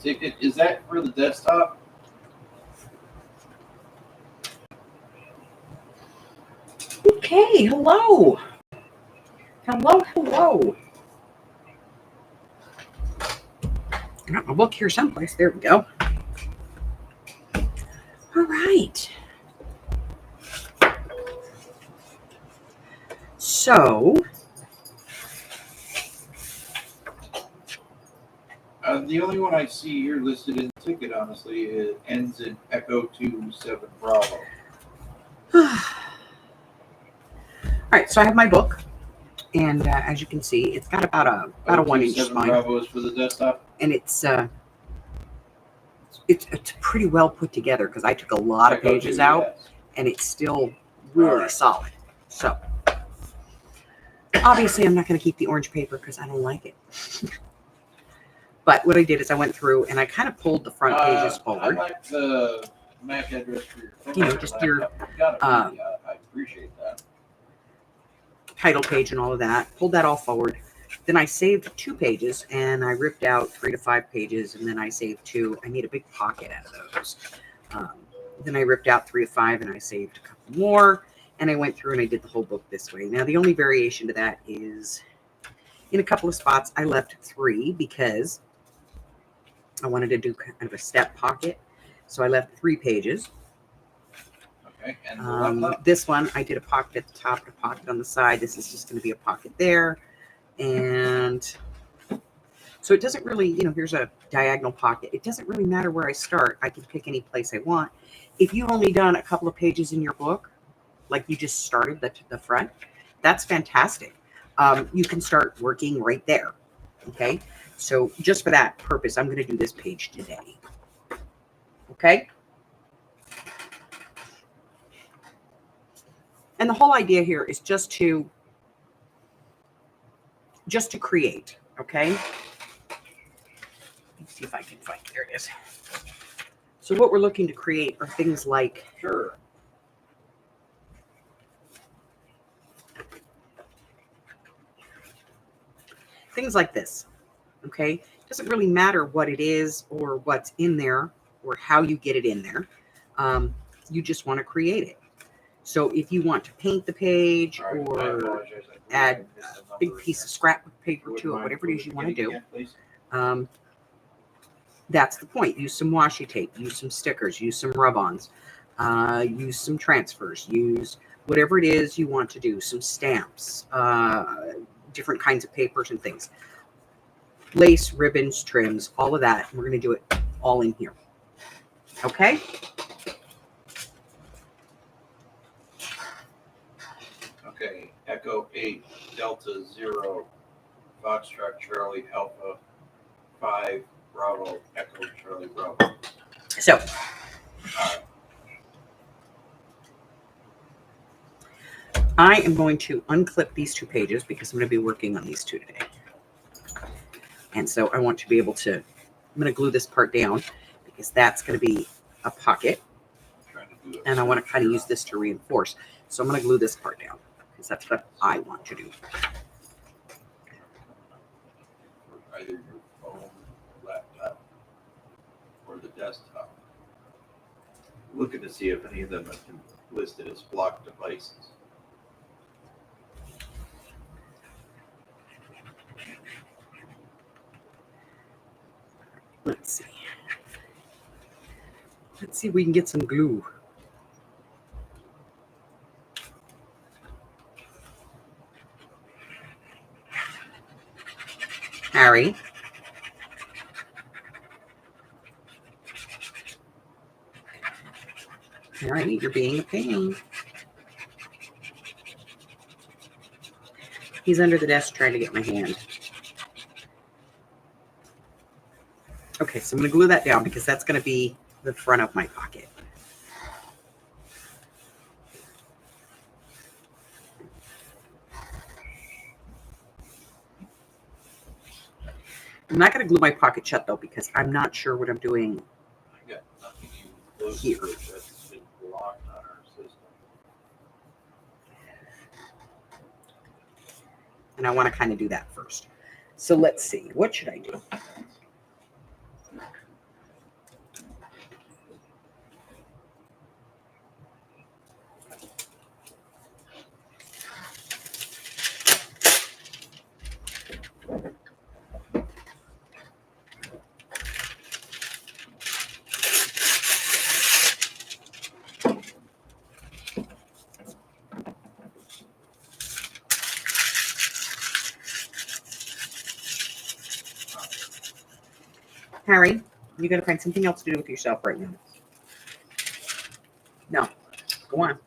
Is that for the desktop? Okay, hello. Hello. I got my book here someplace. There we go. All right. So, the only one I see here listed in the ticket, honestly, it ends in Echo 27 Bravo. all right. So I have my book, and as you can see, it's got about a 1-inch 27 spine, Bravo is for the desktop. and it's pretty well put together because I took a lot of Echo pages 2, out, yes. and it's still really Right. solid. So, obviously, I'm not going to keep the orange paper because I don't like it. But what I did is I went through and I kind of pulled the front pages I forward. like the MAC address for your phone. You know, just your, I appreciate that. Title page and all of that. Pulled that all forward. Then I saved 2 pages and I ripped out 3 to 5 pages, and then I saved 2. I made a big pocket out of those. Then I ripped out 3 to 5 and I saved a couple more, and I went through and I did the whole book this way. Now the only variation to that is in a couple of spots I left 3 because I wanted to do kind of a step pocket. So I left 3 pages. Okay. And this one, I did a pocket at the top and a pocket on the side. This is just going to be a pocket there. And so it doesn't really, here's a diagonal pocket. It doesn't really matter where I start. I can pick any place I want. If you've only done a couple of pages in your book, like you just started the front, that's fantastic. You can start working right there. Okay. So just for that purpose, I'm going to do this page today. Okay. And the whole idea here is just to create. Okay. Let's see if I can find it. There it is. So what we're looking to create are things like, sure. Things like this. Okay. It doesn't really matter what it is or what's in there or how you get it in there. You just want to create it. So if you want to paint the page or add a big piece of scrapbook paper to it, whatever it is you want to do, that's the point. Use some washi tape, use some stickers, use some rub-ons, use some transfers, use whatever it is you want to do, some stamps, different kinds of papers and things. Lace, ribbons, trims, all of that. We're going to do it all in here. Okay? Okay. Echo 8, Delta 0, Foxtrot Charlie Alpha 5, Bravo, Echo Charlie Bravo. So, I am going to unclip these 2 pages because I'm going to be working on these 2 today. And so I want to be able to, I'm going to glue this part down because that's going to be a pocket. And I want to kind of use this to reinforce. So I'm going to glue this part down because that's what I want to do. For either your phone, laptop, or the desktop. Looking to see if any of them are listed as blocked devices. Let's see. Let's see if we can get some glue. Harry. Harry, you're being a pain. He's under the desk trying to get my hand. Okay, so I'm going to glue that down because that's going to be the front of my pocket. I'm not going to glue my pocket shut, though, because I'm not sure what I'm doing I got nothing even close here. to it that's been blocked on our system. And I want to kind of do that first. So let's see. What should I do? Harry, you got to find something else to do with yourself right now. No, go on.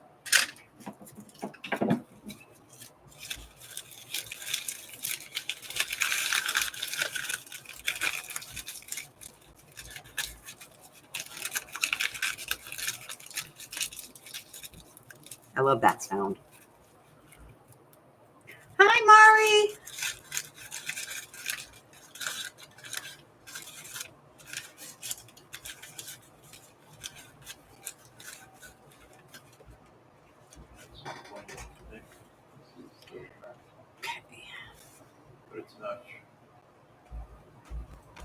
I love that sound. Hi, Mari. But it's not.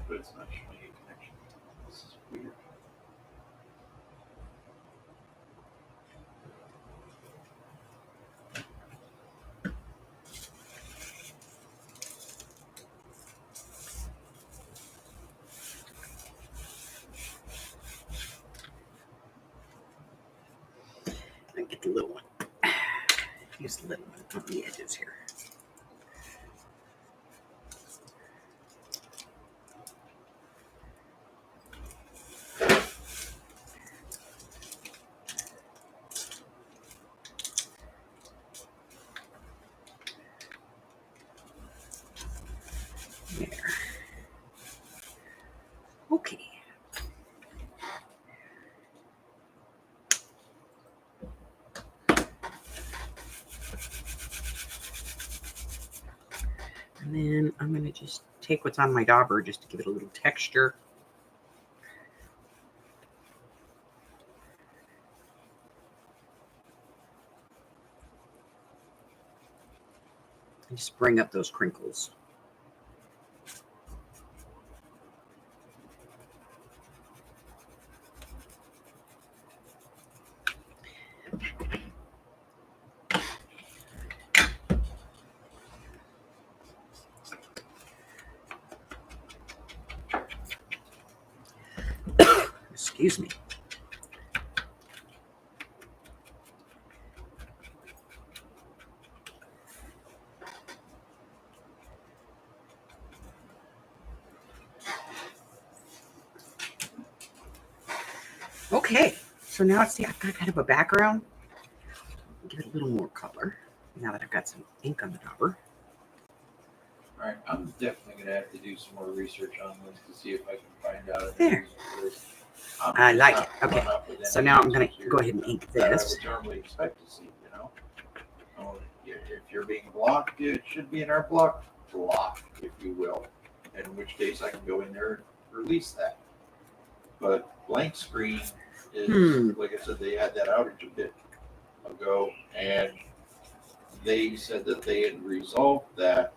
But it's not showing a connection. This is weird. I get the little one. Use the little one on the edges here. There. Okay. And then I'm going to just take what's on my dauber just to give it a little texture. And just bring up those crinkles. Excuse me. Okay, so now see, I've got kind of a background. Give it a little more color now that I've got some ink on the dauber. All right, I'm definitely going to have to do some more research on this to see if I can find out. There. I like it. Okay, so now I'm going to go ahead and ink that I this. would normally expect to see, you know. If you're being blocked, it should be in our block, if you will. In which case, I can go in there and release that. But blank screen is, like I said, they had that outage a bit ago, and they said that they had resolved that.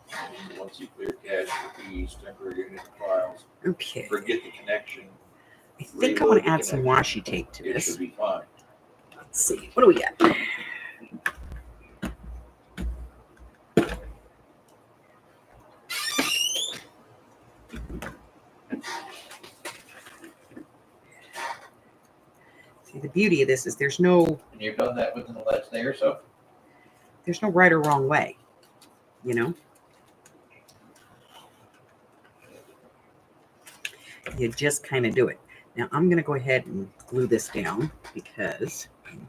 And once you clear cache, fees, temporary unit files, Okay, forget the connection, I think I want to add some washi tape to it this. should be fine. Let's see, what do we got? See, the beauty of this is there's no And you've done that within the last day or so? right or wrong way, you know? You just kind of do it. Now I'm going to go ahead and glue this down because I'm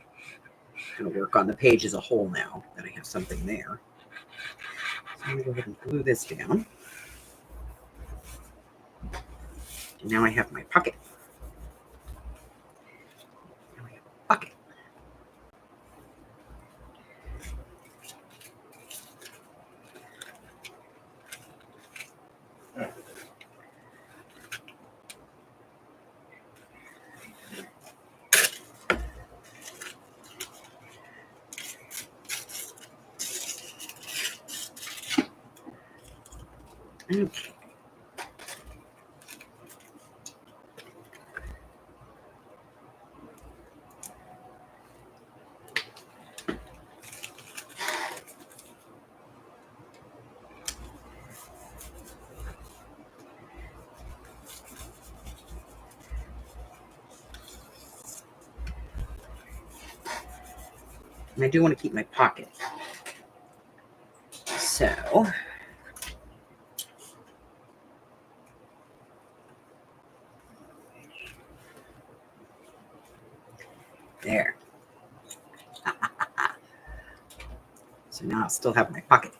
going to work on the page as a whole now that I have something there. So I'm going to go ahead and glue this down. And now I have my pocket. Now I have a pocket. Okay. And I do want to keep my pocket. So There. So now I still have my pocket.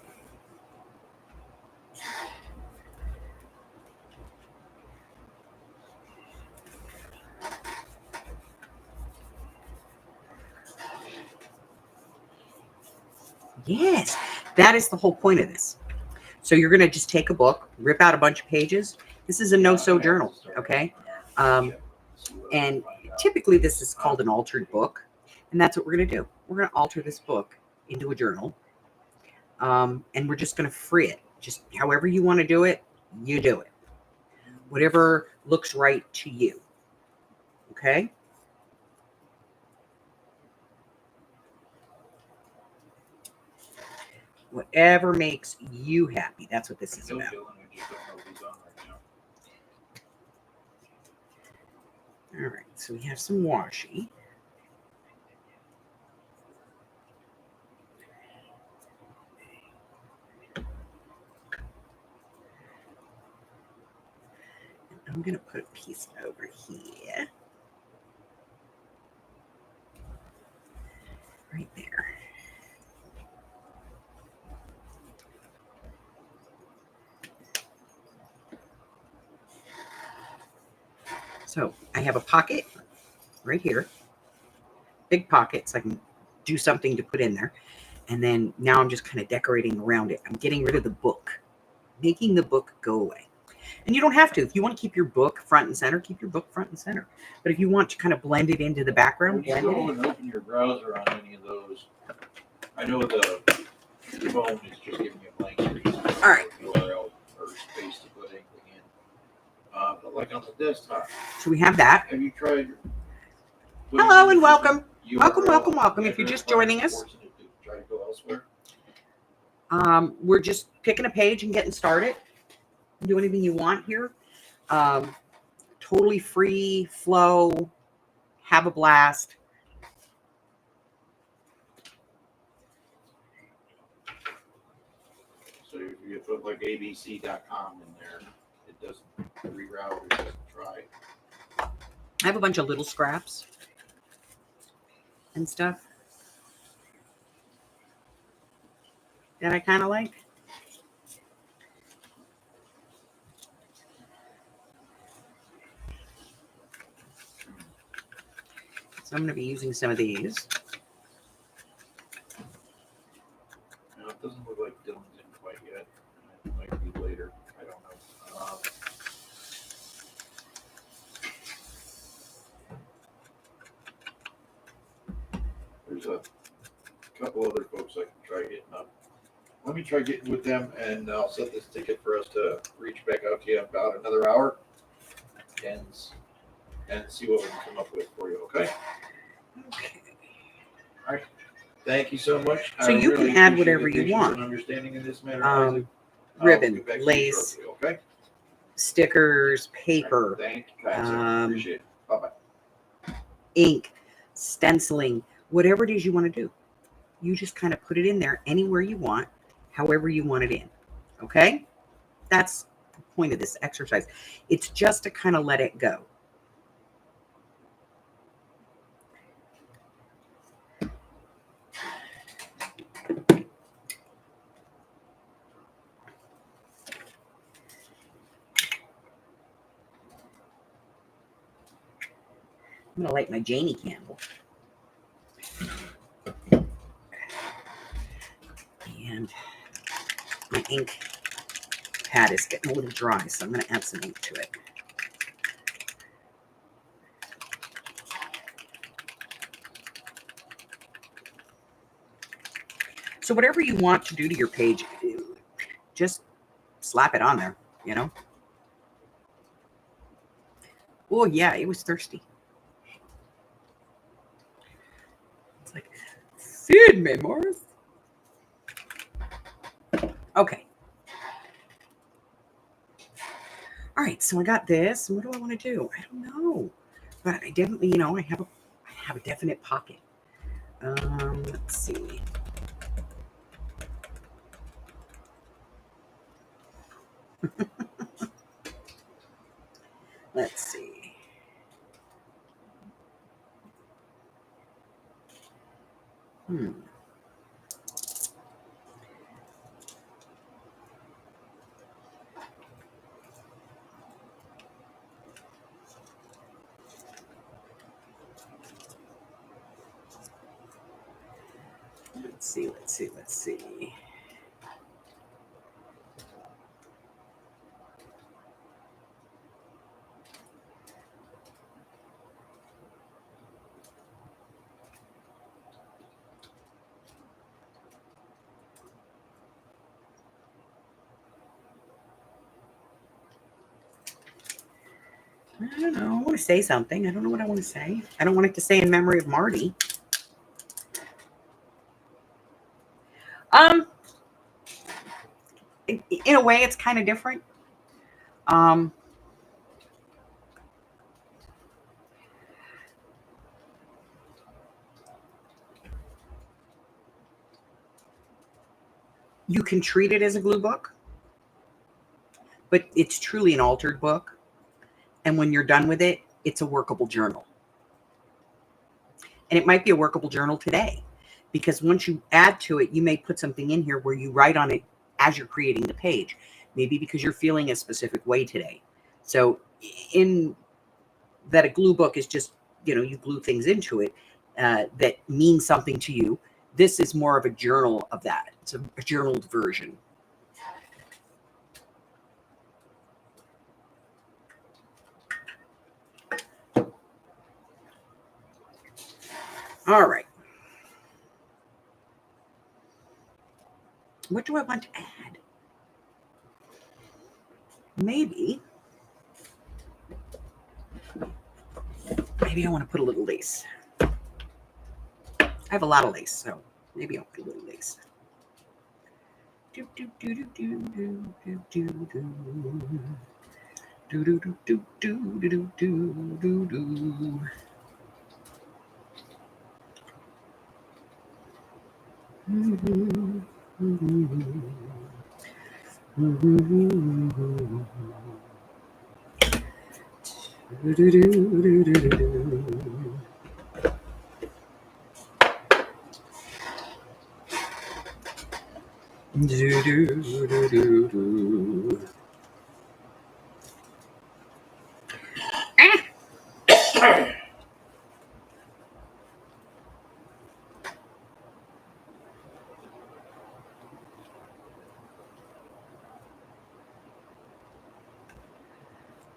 Yes, that is the whole point of this. So you're going to just take a book, rip out a bunch of pages. This is a no-sew journal, okay? And typically this is called an altered book. And that's what we're going to do. We're going to alter this book into a journal. And we're just going to free it. Just however you want to do it, you do it. Whatever looks right to you. Okay? Whatever makes you happy. That's what this is about. All right, so we have some washi. I'm going to put a piece over here. Right there. So I have a pocket right here. Big pocket so I can do something to put in there. And then now I'm just kind of decorating around it. I'm getting rid of the book, making the book go away. And you don't have to. If you want to keep your book front and center, keep your book front and center. But if you want to kind of blend it into the background, When you go and open your browser on any of those, I know the phone is just giving you a blank screen. All right. URL or space to put anything in. But like on the desktop, so we have that. have you tried? Hello and welcome. URL Welcome. If you're just joining us, forcing it to try to go elsewhere. we're just picking a page and getting started. Do anything you want here. Totally free flow. Have a blast. So if you put like abc.com in there, it doesn't reroute, it doesn't try. I have a bunch of little scraps and stuff that I kind of like. So I'm going to be using some of these. No, it doesn't look like Dylan's in quite yet. It might be later. I don't know. There's a couple other folks I can try getting up. Let me try getting with them, and I'll set this ticket for us to reach back out to you in about another hour and see what we can come up with for you. Okay. All right. Thank you so much. So you can add whatever you want. Understanding in this matter. Ribbon, lace, shortly, okay. Stickers, paper. Thank you, guys. Appreciate it. Bye-bye. Ink, stenciling, whatever it is you want to do. You just kind of put it in there anywhere you want, however you want it in. Okay? That's the point of this exercise. It's just to kind of let it go. I'm going to light my Janie candle. And my ink pad is getting a little dry, so I'm going to add some ink to it. So whatever you want to do to your page, just slap it on there, you know? Oh, yeah, it was thirsty. It's like, feed me, Morris. Okay. All right, so I got this. What do I want to do? I don't know. But I definitely, you know, I have a definite pocket. Let's see. Let's see. Let's see. I don't know. I want to say something. I don't know what I want to say. I don't want it to say in memory of Marty. In a way, it's kind of different. You can treat it as a glue book, but it's truly an altered book. And when you're done with it, it's a workable journal. And it might be a workable journal today, because once you add to it, you may put something in here where you write on it as you're creating the page, maybe because you're feeling a specific way today. So in that, a glue book is just, you glue things into it that means something to you. This is more of a journal of that. It's a journaled version. All right. What do I want to add? Maybe I want to put a little lace. I have a lot of lace, so maybe I'll put a little lace. Do do do do do do do do do do do do do do do do do.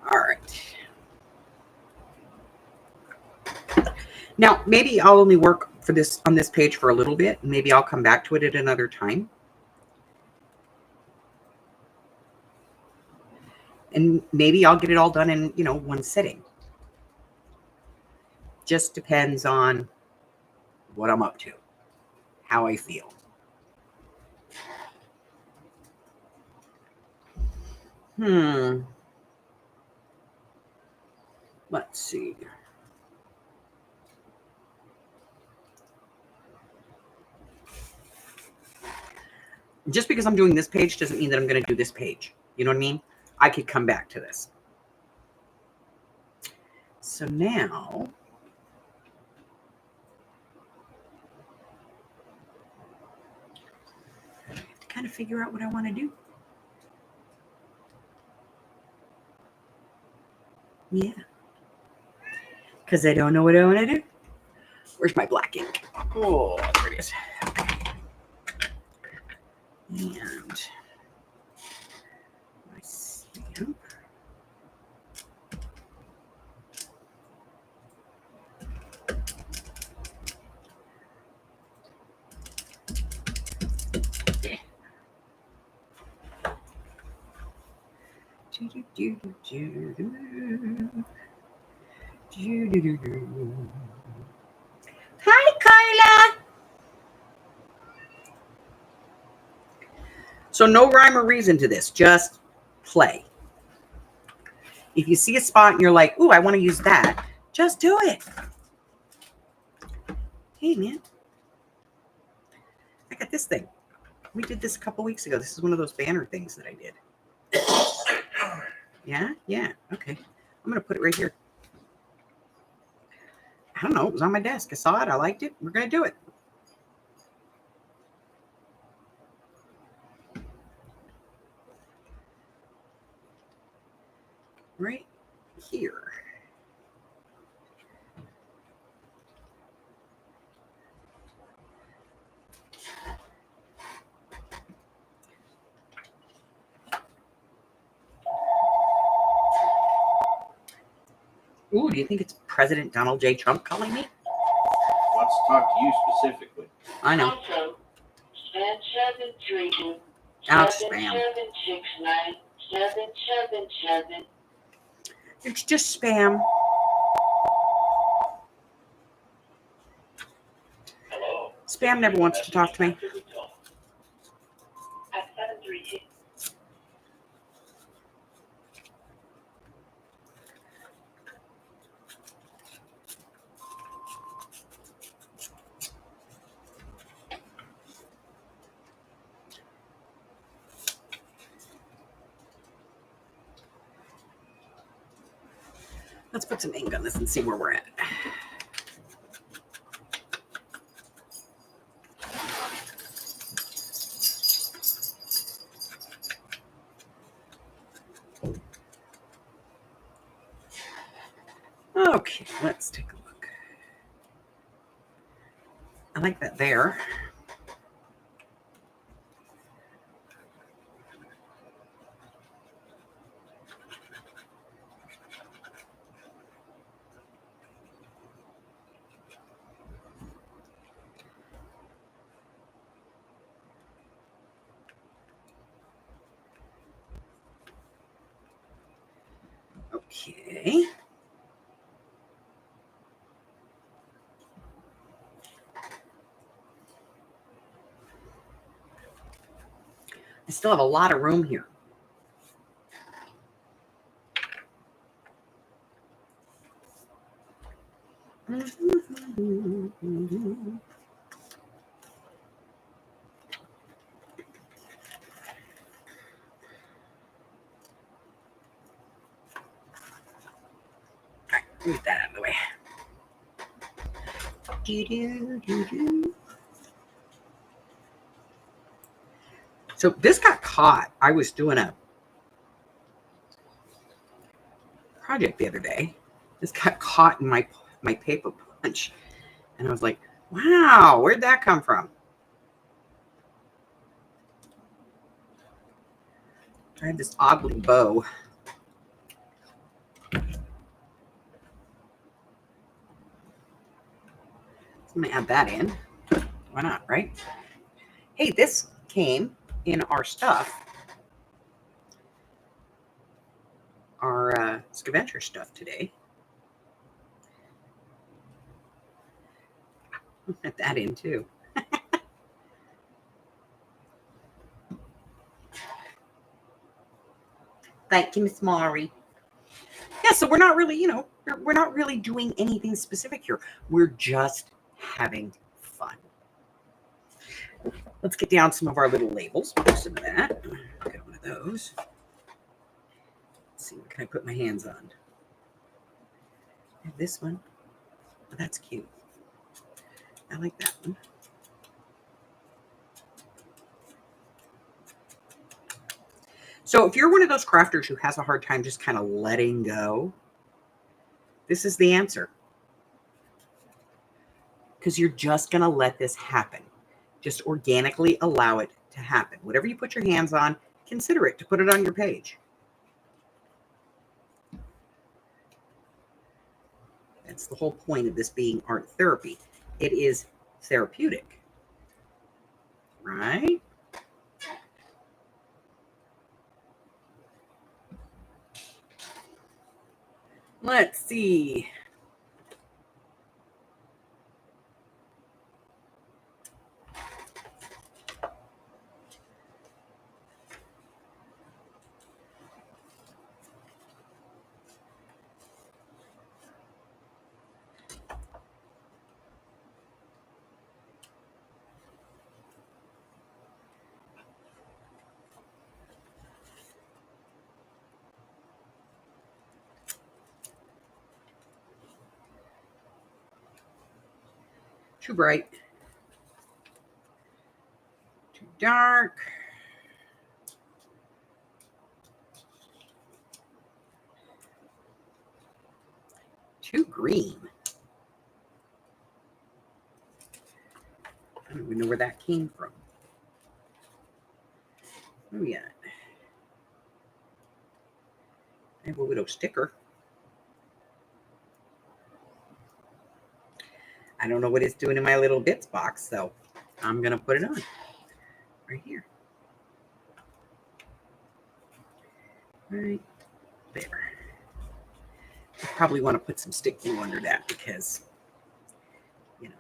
All right. Now, maybe I'll only work on this page for a little bit. Maybe I'll come back to it at another time. And maybe I'll get it all done in, one sitting. Just depends on what I'm up to, how I feel. Let's see. Just because I'm doing this page doesn't mean that I'm going to do this page. You know what I mean? I could come back to this. So now, I have to kind of figure out what I want to do. Yeah. Because I don't know what I want to do. Where's my black ink? Oh, there it is. Okay. And my stamp. Hi, Carla. So no rhyme or reason to this, just play. If you see a spot and you're like, ooh, I want to use that, just do it. Hey, man. I got this thing. We did this a couple weeks ago. This is one of those banner things that I did. Yeah. Okay. I'm going to put it right here. I don't know. It was on my desk. I saw it. I liked it. We're going to do it. here. Ooh, do you think it's President Donald J. Trump calling me? Wants to talk to you specifically. I know. Also, spam 732 Out spam. 7769 777. It's just spam. Hello. Spam never wants to talk to me. At 732. Let's put some ink on this and see where we're at. Okay, let's take a look. I like that there. Okay. I still have a lot of room here. Move that out of the way. So this got caught. I was doing a project the other day. This got caught in my paper punch. And I was like, wow, where'd that come from? I had this odd little bow. I'm going to add that in. Why not, right? Hey, this came in our stuff. Our scavenger stuff today. I'll add that in too. Thank you, Miss Maury. Yeah, so we're not really, we're not really doing anything specific here. We're just having fun. Let's get down some of our little labels. Put some of that. Get one of those. Let's see, what can I put my hands on? This one. Oh, that's cute. I like that one. So if you're one of those crafters who has a hard time just kind of letting go, this is the answer. Because you're just going to let this happen. Just organically allow it to happen. Whatever you put your hands on, consider it to put it on your page. That's the whole point of this being art therapy. It is therapeutic. Right? Let's see. Too bright. Too dark. too green. I don't even know where that came from. Oh yeah. I have a widow sticker. I don't know what it's doing in my little bits box, so I'm gonna put it on right here. Right there. I probably want to put some stick glue under that because, you know,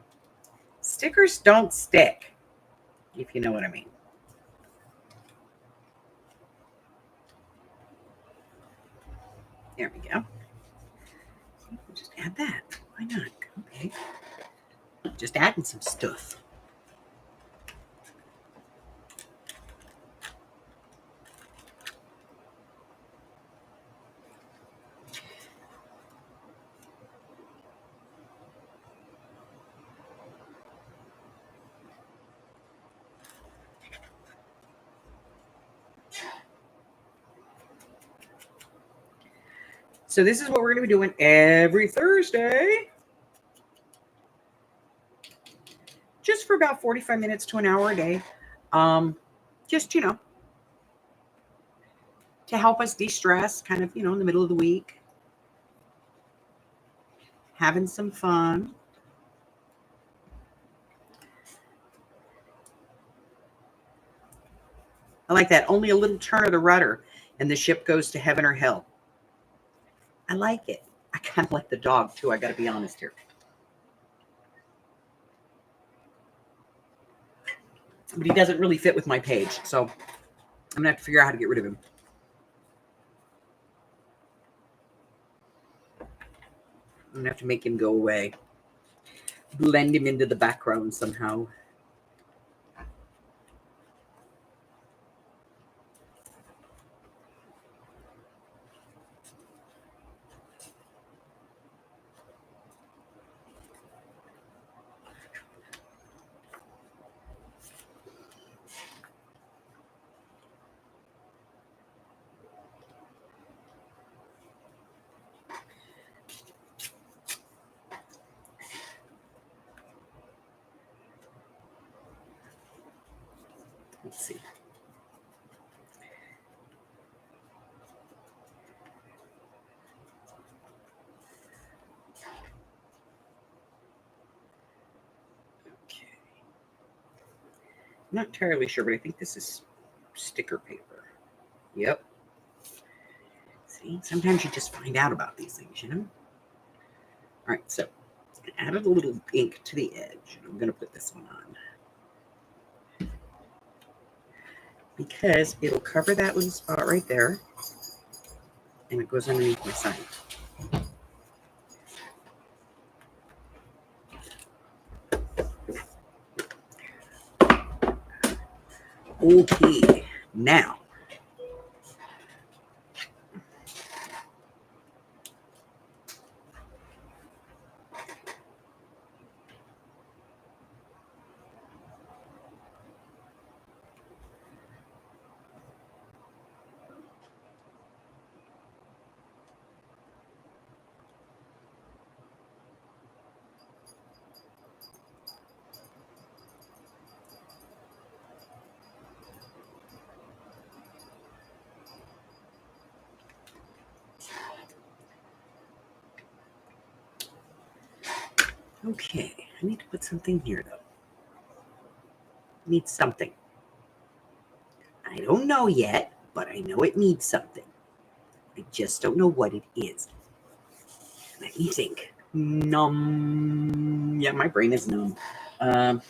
stickers don't stick, if you know what I mean. There we go. Just add that. Why not? Okay. Just adding some stuff. So this is what we're going to be doing every Thursday. Just for about 45 minutes to an hour a day. Just, you know, to help us de-stress kind of, you know, in the middle of the week. Having some fun. I like that. Only a little turn of the rudder and the ship goes to heaven or hell. I like it. I kind of like the dog too. I got to be honest here. But he doesn't really fit with my page. So I'm going to have to figure out how to get rid of him. I'm going to have to make him go away. Blend him into the background somehow. Let's see. Okay. I'm not entirely sure, but I think this is sticker paper. Yep. See, sometimes you just find out about these things, you know? All right, so added a little ink to the edge. I'm going to put this one on. Because it'll cover that little spot right there. And it goes underneath my sign. Okay, now. Okay, I need to put something here, though. Needs something. I don't know yet, but I know it needs something. I just don't know what it is. Let me think. Numb. Yeah, my brain is numb. Okay,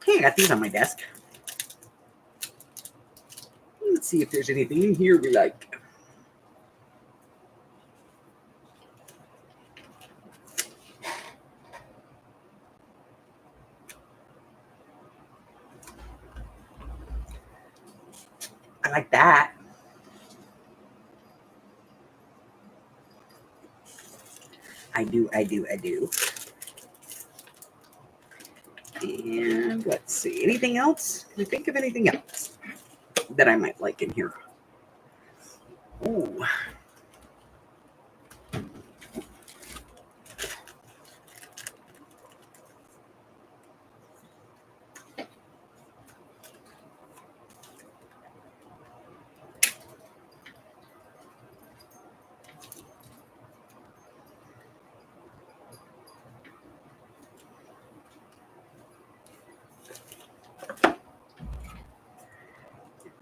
I got these on my desk. Let's see if there's anything in here we like. I like that. I do. And let's see, anything else? Can I think of anything else that I might like in here? Ooh.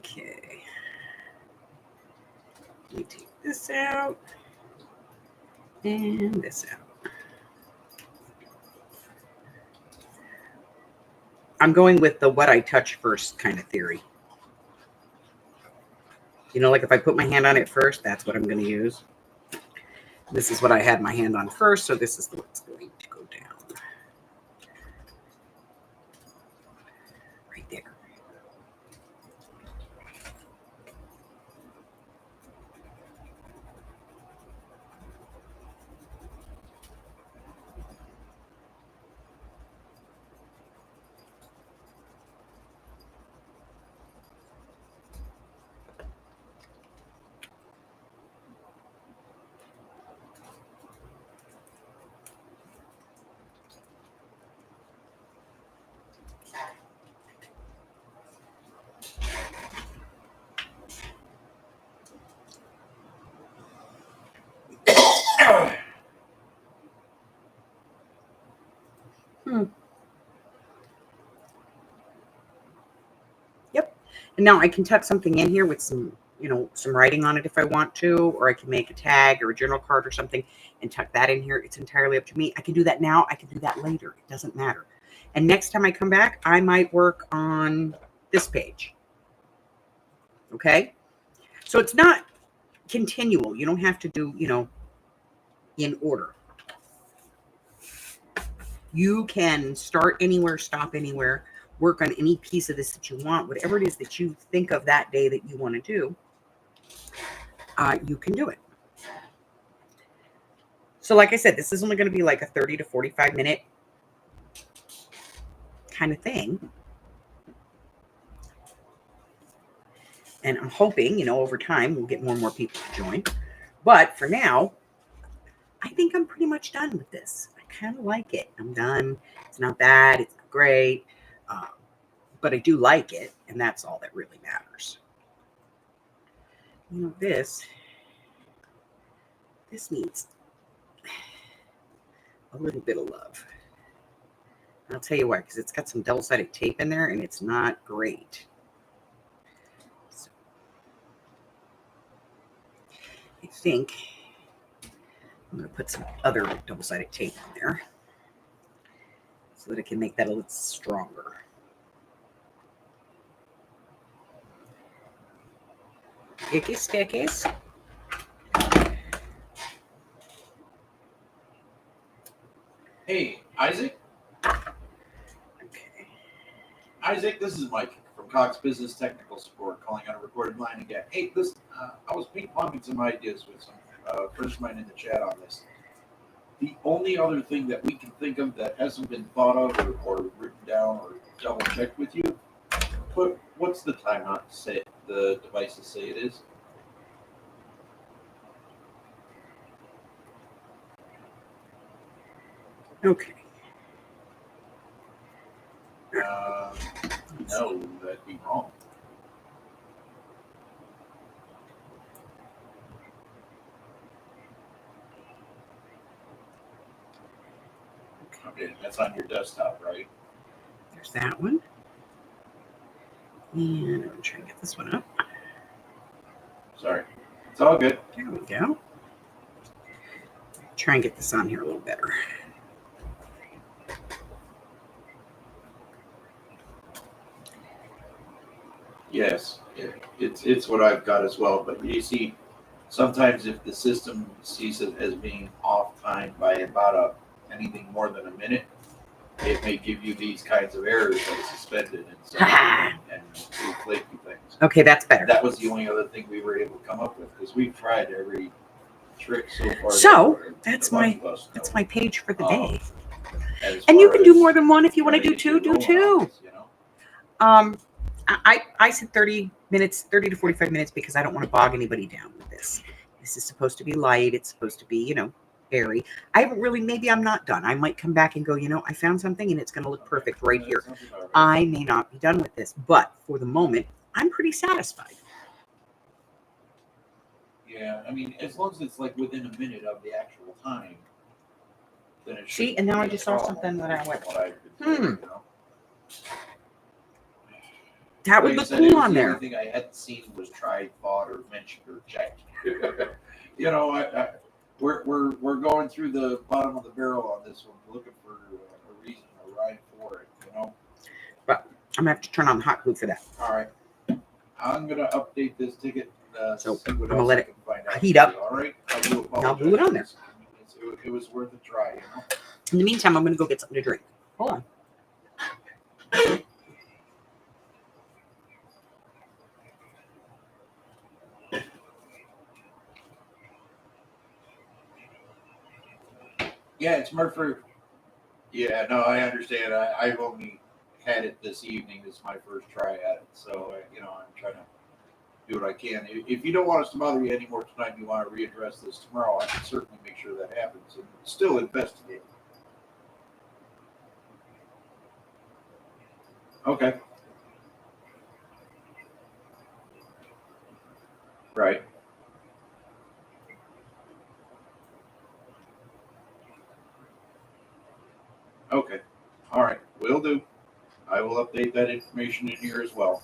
Okay. Let me take this out and this out. I'm going with the what I touch first kind of theory. You know, like if I put my hand on it first, that's what I'm going to use. This is what I had my hand on first, so this is what's going to go down. Right there. Yep. And now I can tuck something in here with some, you know, some writing on it if I want to, or I can make a tag or a journal card or something and tuck that in here. It's entirely up to me. I can do that now. I can do that later. It doesn't matter. And next time I come back, I might work on this page. Okay. So it's not continual. You don't have to do, you know, in order. You can start anywhere, stop anywhere, work on any piece of this that you want, whatever it is that you think of that day that you want to do, you can do it. So like I said, this is only going to be like a 30 to 45 minute kind of thing. And I'm hoping, you know, over time we'll get more and more people to join. But for now, I think I'm pretty much done with this. I kind of like it. I'm done. It's not bad. It's not great. But I do like it. And that's all that really matters. You know, this needs a little bit of love. I'll tell you why, because it's got some double-sided tape in there and it's not great. So I think I'm going to put some other double-sided tape in there so that it can make that a little stronger. Icky stickies. Hey, Isaac? Okay. Isaac, this is Mike from Cox Business Technical Support calling on a recorded line again. Hey, listen, I was ping-ponging some ideas with some friends of mine in the chat on this. The only other thing that we can think of that hasn't been thought of or written down or double-checked with you, what's the timeout say the devices say it is? Okay. No, that'd be wrong. Okay, that's on your desktop, right? There's that one. And I'm trying to get this one up. Sorry. It's all good. There we go. Try and get this on here a little better. Yes, it's what I've got as well. But you see, sometimes if the system sees it as being off time by about anything more than a minute, it may give you these kinds of errors like suspended and do flaky things. Okay, that's better. That was the only other thing we were able to come up with because we've tried every trick so far. So that's my page for the day. As And you far can do as more than one if you want to do ready two, do roll two. on this, you know? I said 30 minutes, 30 to 45 minutes because I don't want to bog anybody down with this. This is supposed to be light. It's supposed to be, airy. I haven't really, maybe I'm not done. I might come back and go, I found something and it's going to look perfect right That here. sounds about right. I may not be done with this, but for the moment, I'm pretty satisfied. Yeah, I mean, as long as it's like within a minute of the actual time, then it See, shouldn't and now be I a just saw problem, something that I is went, what I've been told, you know? that would Like I look said, it cool was on the there. only thing I hadn't seen was tried, thought, or mentioned or checked. You know, we're going through the bottom of the barrel on this one, looking for a reason, a rhyme for it. You know. I'm going to have to turn on the hot glue for that. All right, I'm gonna update this ticket. So, See what I'm gonna else let I it can find out. heat up. All right, I do apologize. I'll glue it on there. It was worth a try. You know. In the meantime, I'm going to go get something to drink. Hold on. Yeah, it's Murphy. Yeah, no, I understand. I've only had it this evening. This is my first try at it, so I'm trying to do what I can. If you don't want us to bother you anymore tonight, you want to readdress this tomorrow, I can certainly make sure that happens and still investigate. Okay. Right. Okay. All right. Will do. I will update that information in here as well.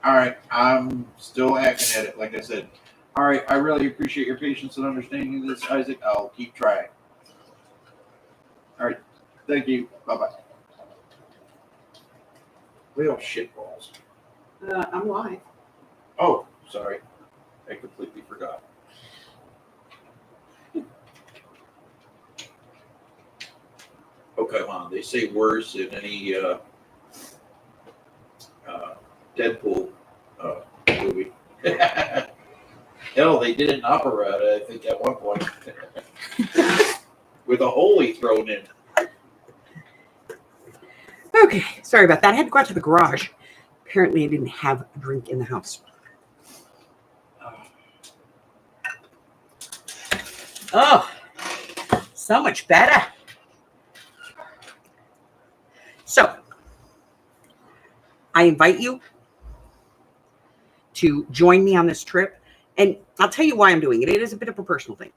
All right. I'm still hacking at it, like I said. All right. I really appreciate your patience and understanding this, Isaac. I'll keep trying. All right. Thank you. Bye bye. Real shitballs. I'm live. Oh, sorry. I completely forgot. Oh, come on. They say worse in any Deadpool movie. Hell, they did an operetta, I think, at one point. With a holy thrown in. Okay, sorry about that. I had to go out to the garage. Apparently, I didn't have a drink in the house. Oh, so much better. So, I invite you to join me on this trip. And I'll tell you why I'm doing it. It is a bit of a personal thing.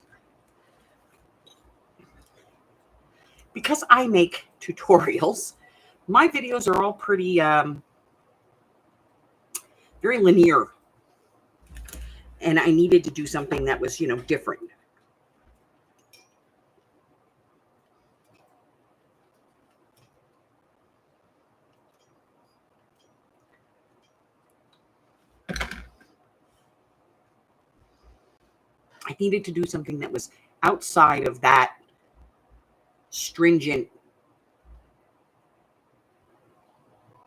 Because I make tutorials, my videos are all pretty, very linear. And I needed to do something that was, different. I needed to do something that was outside of that stringent,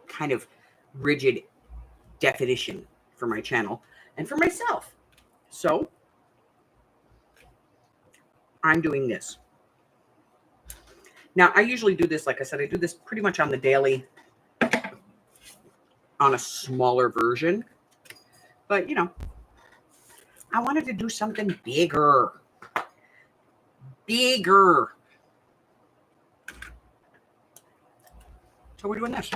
kind of rigid definition for my channel and for myself. So I'm doing this. Now, I usually do this, like I said, I do this pretty much on the daily, on a smaller version. But, I wanted to do something bigger. Bigger. So we're doing this.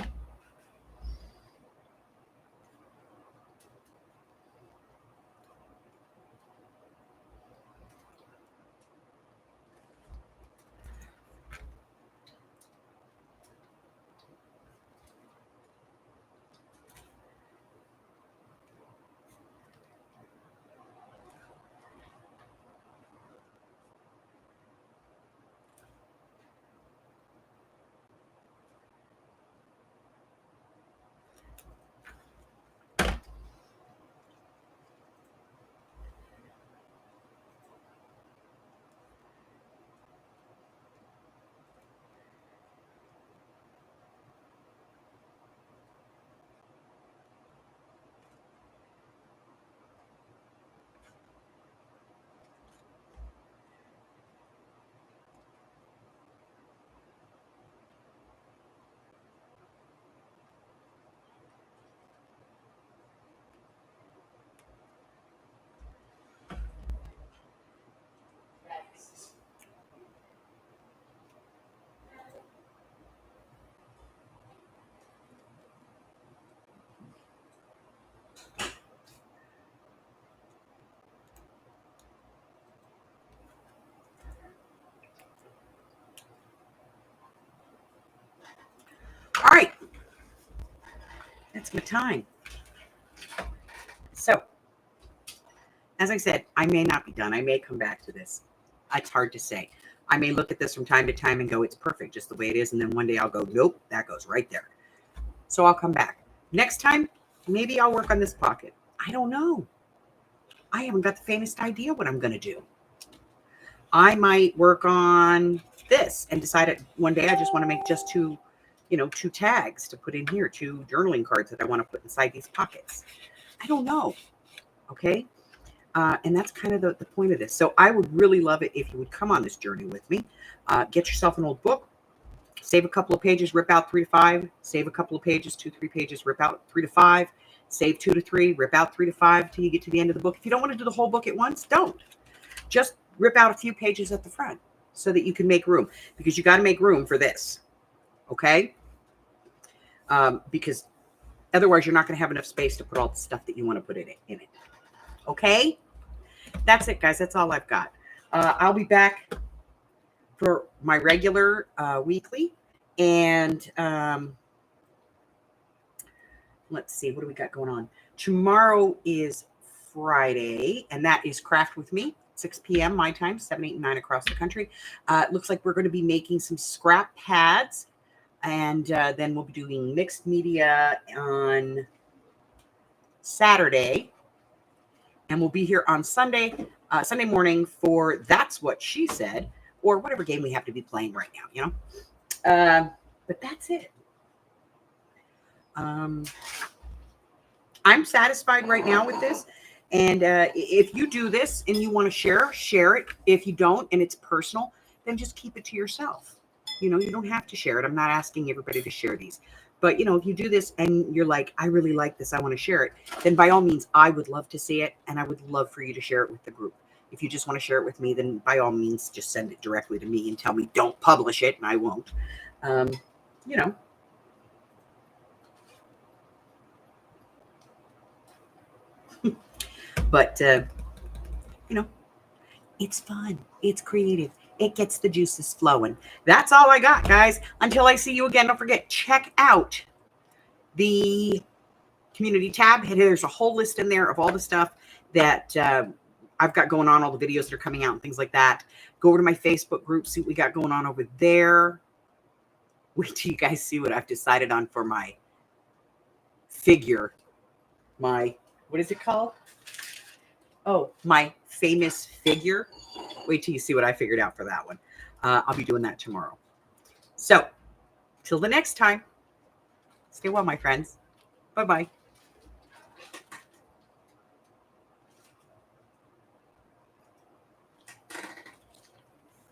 It's my time. So, as I said, I may not be done. I may come back to this. It's hard to say. I may look at this from time to time and go, it's perfect just the way it is. And then one day I'll go, nope, that goes right there. So I'll come back. Next time, maybe I'll work on this pocket. I don't know. I haven't got the faintest idea what I'm going to do. I might work on this and decide one day I just want to make just two tags to put in here, 2 journaling cards that I want to put inside these pockets. I don't know. Okay. And that's kind of the point of this. So I would really love it if you would come on this journey with me. Get yourself an old book, save a couple of pages, rip out 3 to 5, save a couple of pages, 2-3 pages, rip out 3 to 5, save 2 to 3, rip out 3 to 5 till you get to the end of the book. If you don't want to do the whole book at once, don't. Just rip out a few pages at the front so that you can make room, because you got to make room for this. Okay. Because otherwise you're not going to have enough space to put all the stuff that you want to put in it. Okay. That's it, guys. That's all I've got. I'll be back for my regular weekly. And let's see, what do we got going on? Tomorrow is Friday, and that is Craft with Me, 6 p.m. my time, 7, 8, and 9 across the country. It looks like we're going to be making some scrap pads, and then we'll be doing mixed media on Saturday. And we'll be here on Sunday morning for That's What She Said, or whatever game we have to be playing right now, But that's it. I'm satisfied right now with this. And if you do this and you want to share it. If you don't and it's personal, then just keep it to yourself. You don't have to share it. I'm not asking everybody to share these. But, if you do this and you're like, I really like this, I want to share it, then by all means, I would love to see it. And I would love for you to share it with the group. If you just want to share it with me, then by all means, just send it directly to me and tell me don't publish it. And I won't. But, it's fun. It's creative. It gets the juices flowing. That's all I got, guys. Until I see you again, don't forget, check out the community tab. There's a whole list in there of all the stuff that I've got going on, all the videos that are coming out and things like that. Go over to my Facebook group, see what we got going on over there. Wait till you guys see what I've decided on for my figure. What is it called? Oh, my famous figure. Wait till you see what I figured out for that one. I'll be doing that tomorrow. So, till the next time, stay well, my friends. Bye-bye.